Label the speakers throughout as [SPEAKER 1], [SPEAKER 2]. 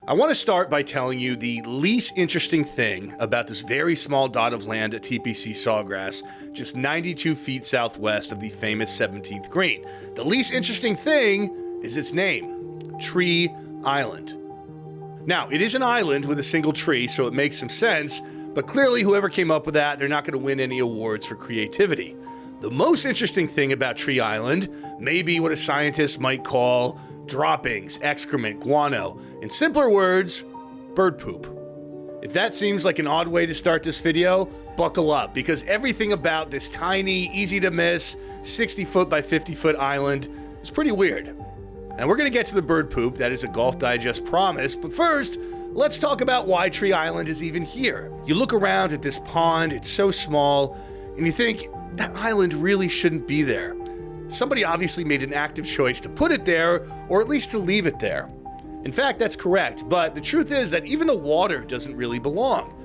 [SPEAKER 1] I want to start by telling you the least interesting thing about this very small dot of land at TPC Sawgrass, just 92 feet southwest of the famous 17th green. The least interesting thing is its name, Tree Island. Now, it is an island with a single tree, so it makes some sense, but clearly whoever came up with that, they're not going to win any awards for creativity. The most interesting thing about Tree Island may be what a scientist might call droppings, excrement, guano. In simpler words, bird poop. If that seems like an odd way to start this video, buckle up, because everything about this tiny, easy to miss, 60 foot by 50 foot island is pretty weird. And we're gonna get to the bird poop, that is a Golf Digest promise, but first, let's talk about why Tree Island is even here. You look around at this pond, it's so small, and you think, that island really shouldn't be there. Somebody obviously made an active choice to put it there, or at least to leave it there. In fact, that's correct, but the truth is that even the water doesn't really belong.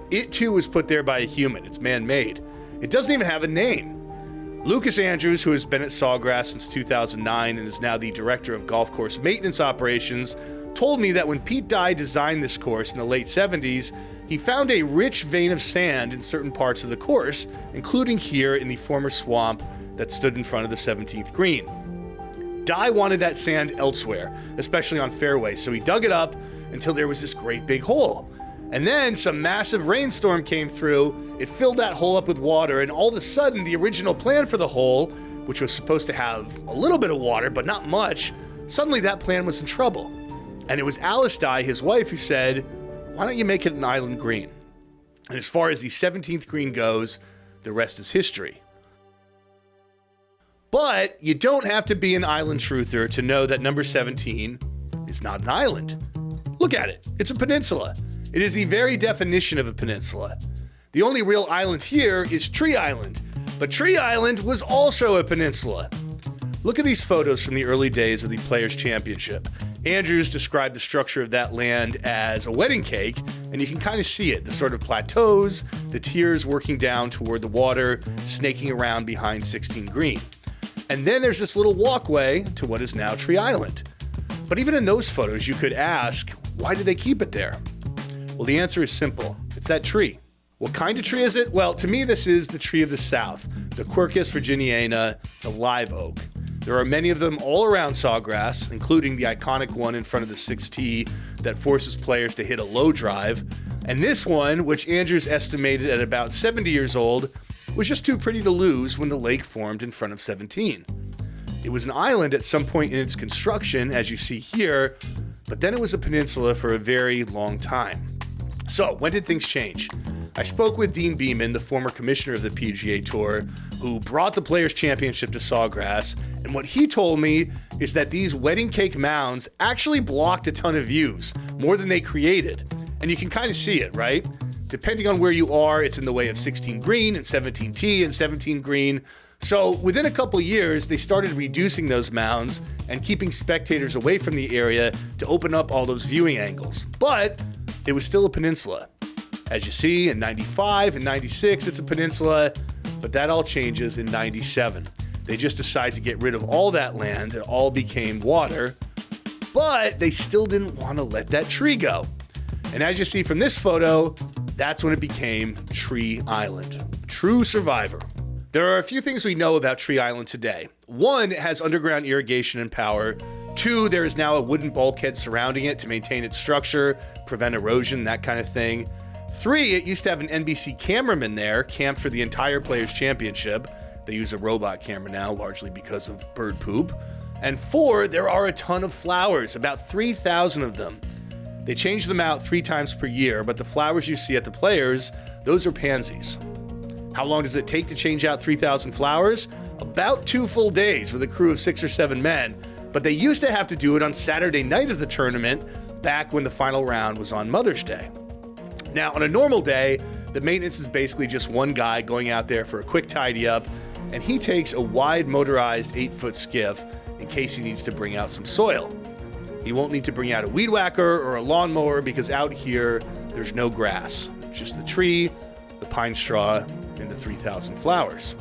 [SPEAKER 1] It too was put there by a human, it's man-made. It doesn't even have a name. Lucas Andrews, who has been at Sawgrass since 2009 and is now the director of golf course maintenance operations, told me that when Pete Dye designed this course in the late 70s, he found a rich vein of sand in certain parts of the course, including here in the former swamp that stood in front of the 17th green. Dye wanted that sand elsewhere, especially on fairways, so he dug it up until there was this great big hole. And then some massive rainstorm came through, it filled that hole up with water, and all of a sudden the original plan for the hole, which was supposed to have a little bit of water but not much, suddenly that plan was in trouble. And it was Alice Dye, his wife, who said, "Why don't you make it an island green?" And as far as the 17th green goes, the rest is history. But you don't have to be an island truther to know that number 17 is not an island. Look at it, it's a peninsula. It is the very definition of a peninsula. The only real island here is Tree Island, but Tree Island was also a peninsula. Look at these photos from the early days of the Players' Championship. Andrews described the structure of that land as a wedding cake, and you can kind of see it, the sort of plateaus, the tiers working down toward the water, snaking around behind 16 green. And then there's this little walkway to what is now Tree Island. But even in those photos, you could ask, why did they keep it there? Well, the answer is simple. It's that tree. What kind of tree is it? Well, to me, this is the tree of the South, the Quercus virginiana, the live oak. There are many of them all around Sawgrass, including the iconic one in front of the 6T that forces players to hit a low drive. And this one, which Andrews estimated at about 70 years old, was just too pretty to lose when the lake formed in front of 17. It was an island at some point in its construction, as you see here, but then it was a peninsula for a very long time. So, when did things change? I spoke with Dean Beeman, the former commissioner of the PGA Tour, who brought the Players' Championship to Sawgrass, and what he told me is that these wedding cake mounds actually blocked a ton of views, more than they created. And you can kind of see it, right? Depending on where you are, it's in the way of 16 green and 17T and 17 green. So within a couple years, they started reducing those mounds and keeping spectators away from the area to open up all those viewing angles. But it was still a peninsula. As you see, in 95 and 96, it's a peninsula, but that all changes in 97. They just decide to get rid of all that land. It all became water, but they still didn't want to let that tree go. And as you see from this photo, that's when it became Tree Island. A true survivor. There are a few things we know about Tree Island today. One, it has underground irrigation and power. Two, there is now a wooden bulkhead surrounding it to maintain its structure, prevent erosion, that kind of thing. Three, it used to have an NBC cameraman there, camped for the entire Players' Championship. They use a robot camera now, largely because of bird poop. And four, there are a ton of flowers, about 3,000 of them. They change them out 3 times per year, but the flowers you see at the Players, those are pansies. How long does it take to change out 3,000 flowers? About 2 full days with a crew of 6 or 7 men, but they used to have to do it on Saturday night of the tournament, back when the final round was on Mother's Day. Now, on a normal day, the maintenance is basically just one guy going out there for a quick tidy up, and he takes a wide motorized 8-foot skiff in case he needs to bring out some soil. He won't need to bring out a weed whacker or a lawnmower because out here, there's no grass, just the tree, the pine straw, and the 3,000 flowers.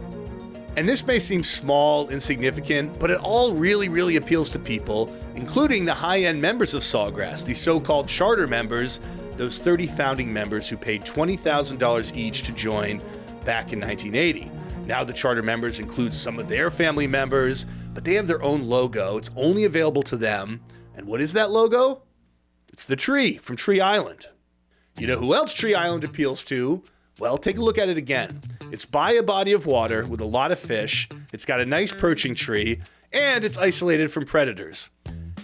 [SPEAKER 1] And this may seem small, insignificant, but it all really appeals to people, including the high-end members of Sawgrass, the so-called charter members, those 30 founding members who paid $20,000 each to join back in 1980. Now the charter members include some of their family members, but they have their own logo. It's only available to them. And what is that logo? It's the tree from Tree Island. You know who else Tree Island appeals to? Well, take a look at it again. It's by a body of water with a lot of fish. It's got a nice perching tree, and it's isolated from predators.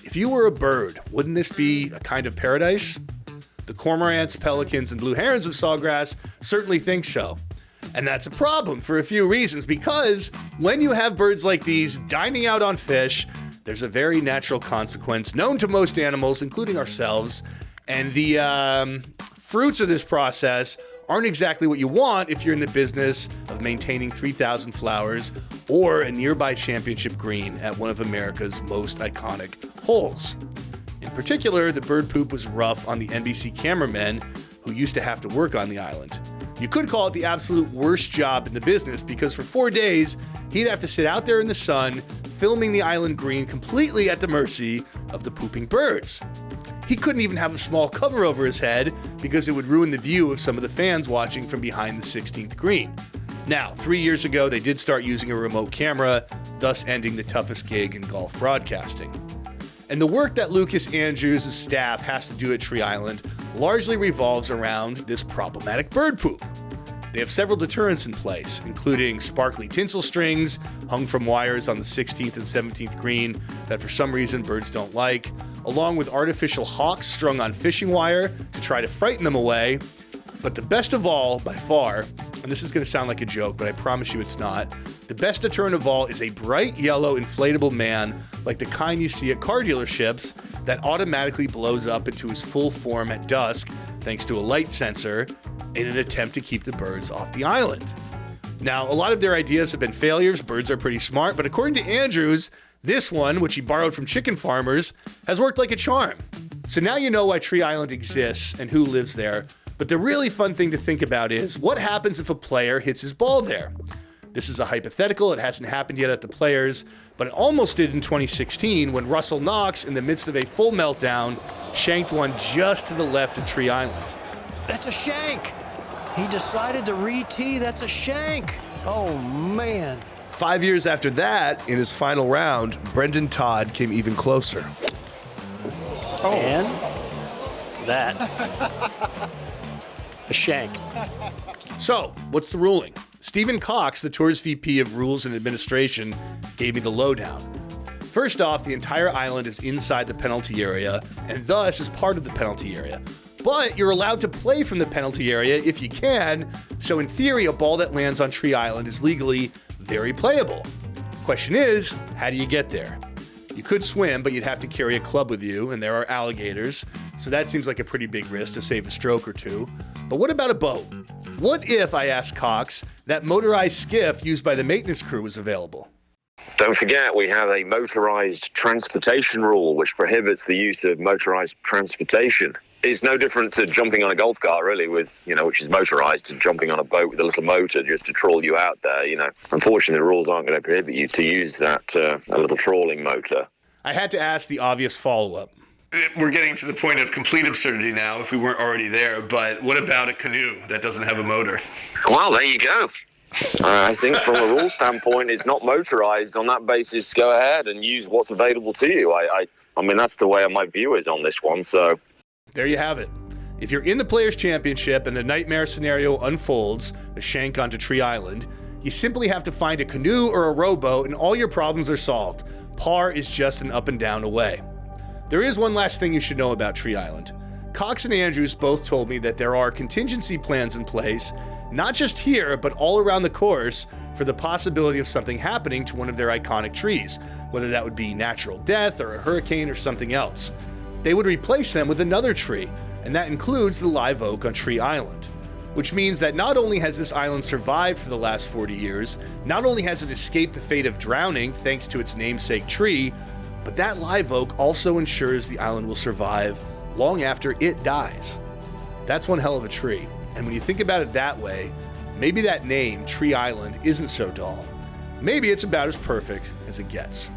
[SPEAKER 1] If you were a bird, wouldn't this be a kind of paradise? The cormorants, pelicans, and blue herons of Sawgrass certainly think so. And that's a problem for a few reasons, because when you have birds like these dining out on fish, there's a very natural consequence known to most animals, including ourselves, and the fruits of this process aren't exactly what you want if you're in the business of maintaining 3,000 flowers or a nearby championship green at one of America's most iconic holes. In particular, the bird poop was rough on the NBC cameramen who used to have to work on the island. You could call it the absolute worst job in the business, because for 4 days, he'd have to sit out there in the sun, filming the island green completely at the mercy of the pooping birds. He couldn't even have a small cover over his head because it would ruin the view of some of the fans watching from behind the 16th green. Now, 3 years ago, they did start using a remote camera, thus ending the toughest gig in golf broadcasting. And the work that Lucas Andrews' staff has to do at Tree Island largely revolves around this problematic bird poop. They have several deterrents in place, including sparkly tinsel strings hung from wires on the 16th and 17th green that for some reason birds don't like, along with artificial hawks strung on fishing wire to try to frighten them away. But the best of all, by far, and this is going to sound like a joke, but I promise you it's not, the best deterrent of all is a bright yellow inflatable man like the kind you see at car dealerships that automatically blows up into his full form at dusk thanks to a light sensor in an attempt to keep the birds off the island. Now, a lot of their ideas have been failures. Birds are pretty smart, but according to Andrews, this one, which he borrowed from chicken farmers, has worked like a charm. So now you know why Tree Island exists and who lives there. But the really fun thing to think about is, what happens if a player hits his ball there? This is a hypothetical. It hasn't happened yet at the Players, but it almost did in 2016 when Russell Knox, in the midst of a full meltdown, shanked one just to the left of Tree Island.
[SPEAKER 2] That's a shank. He decided to re-tee. That's a shank. Oh, man.
[SPEAKER 3] 5 years after that, in his final round, Brendan Todd came even closer.
[SPEAKER 2] Oh. And that. A shank.
[SPEAKER 1] So, what's the ruling? Stephen Cox, the tour's VP of Rules and Administration, gave me the lowdown. First off, the entire island is inside the penalty area, and thus is part of the penalty area. But you're allowed to play from the penalty area if you can, so in theory, a ball that lands on Tree Island is legally very playable. Question is, how do you get there? You could swim, but you'd have to carry a club with you, and there are alligators, so that seems like a pretty big risk to save a stroke or two. But what about a boat? What if, I asked Cox, that motorized skiff used by the maintenance crew was available?
[SPEAKER 4] Don't forget, we have a motorized transportation rule which prohibits the use of motorized transportation. It's no different to jumping on a golf cart, really, which is motorized, to jumping on a boat with a little motor just to trawl you out there, Unfortunately, the rules aren't going to prohibit you to use that, a little trawling motor.
[SPEAKER 1] I had to ask the obvious follow-up. We're getting to the point of complete absurdity now, if we weren't already there, but what about a canoe that doesn't have a motor?
[SPEAKER 4] Well, there you go. I think from a rule standpoint, it's not motorized. On that basis, go ahead and use what's available to you. I mean, that's the way my view is on this one, so...
[SPEAKER 1] There you have it. If you're in the Players' Championship and the nightmare scenario unfolds, a shank onto Tree Island, you simply have to find a canoe or a rowboat and all your problems are solved. Par is just an up and down away. There is one last thing you should know about Tree Island. Cox and Andrews both told me that there are contingency plans in place, not just here, but all around the course, for the possibility of something happening to one of their iconic trees, whether that would be natural death or a hurricane or something else. They would replace them with another tree, and that includes the live oak on Tree Island. Which means that not only has this island survived for the last 40 years, not only has it escaped the fate of drowning thanks to its namesake tree, but that live oak also ensures the island will survive long after it dies. That's one hell of a tree, and when you think about it that way, maybe that name, Tree Island, isn't so dull. maybe it's about as perfect as it gets.